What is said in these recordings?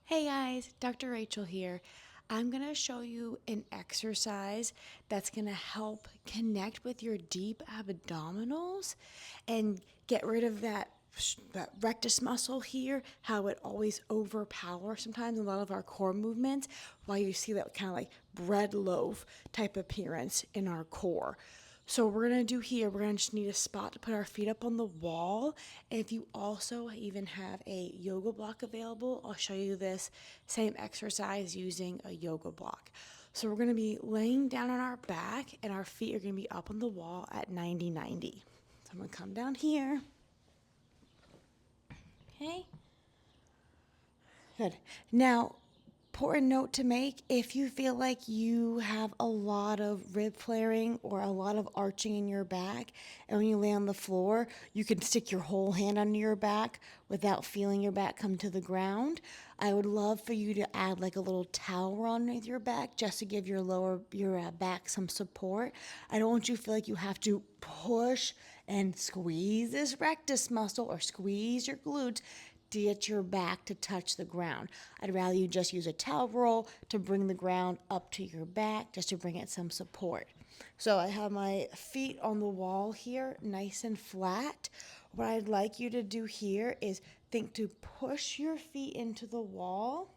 Hey guys, Dr. Rachel here. I'm going to show you an exercise that's going to help connect with your deep abdominals and get rid of that rectus muscle here, how it always overpowers sometimes in a lot of our core movements, while you see that kind of like bread loaf type appearance in our core. So we're gonna do here, we're gonna just need a spot to put our feet up on the wall. And if you also even have a yoga block available, I'll show you this same exercise using a yoga block. So we're gonna be laying down on our back and our feet are gonna be up on the wall at 90-90. So I'm gonna come down here. Okay. Good. Now, important note to make, if you feel like you have a lot of rib flaring or a lot of arching in your back, and when you lay on the floor, you can stick your whole hand under your back without feeling your back come to the ground. I would love for you to add like a little towel underneath your back just to give your back some support. I don't want you to feel like you have to push and squeeze this rectus muscle or squeeze your glutes to get your back to touch the ground. I'd rather you just use a towel roll to bring the ground up to your back, just to bring it some support. So I have my feet on the wall here, nice and flat. What I'd like you to do here is think to push your feet into the wall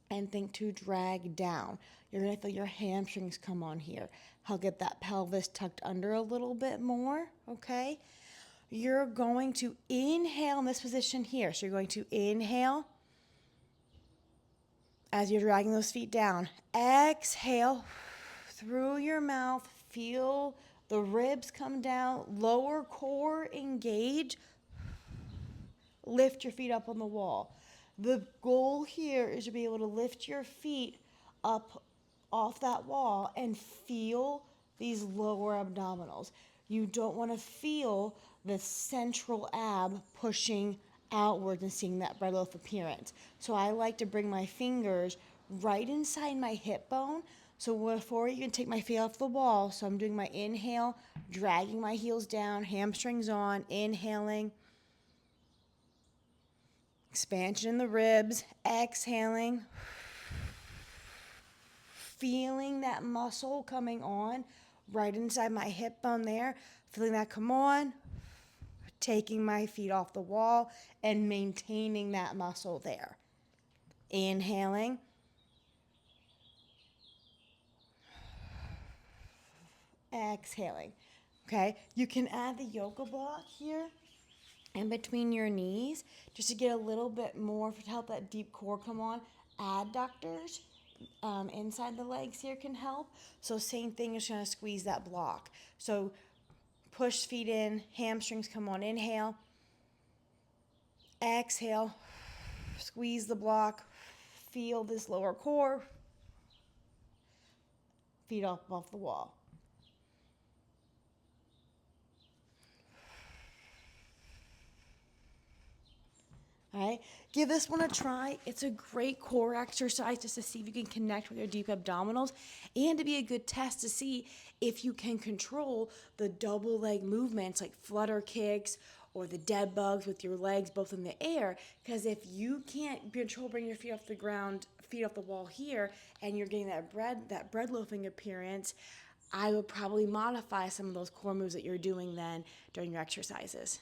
and think to drag down. You're gonna feel your hamstrings come on here. I'll get that pelvis tucked under a little bit more, okay? You're going to inhale in this position here. So you're going to inhale as you're dragging those feet down. Exhale through your mouth. Feel the ribs come down. Lower core engage. Lift your feet up on the wall. The goal here is to be able to lift your feet up off that wall and feel these lower abdominals. You don't want to feel the central ab pushing outwards and seeing that bread loaf appearance. So I like to bring my fingers right inside my hip bone. So before you can take my feet off the wall, so I'm doing my inhale, dragging my heels down, hamstrings on, inhaling. Expansion in the ribs, exhaling, feeling that muscle coming on right inside my hip bone there, feeling that come on, taking my feet off the wall and maintaining that muscle there. Inhaling, exhaling. Okay, you can add the yoga block here in between your knees just to get a little bit more to help that deep core come on. Adductors inside the legs here can help. So same thing, is going to squeeze that block. So push feet in, hamstrings come on, inhale, exhale, squeeze the block, feel this lower core, feet up off the wall. All right, give this one a try. It's a great core exercise just to see if you can connect with your deep abdominals and to be a good test to see if you can control the double leg movements like flutter kicks or the dead bugs with your legs both in the air. Because if you can't control bringing your feet off the ground, feet off the wall here, and you're getting that bread loafing appearance, I would probably modify some of those core moves that you're doing then during your exercises.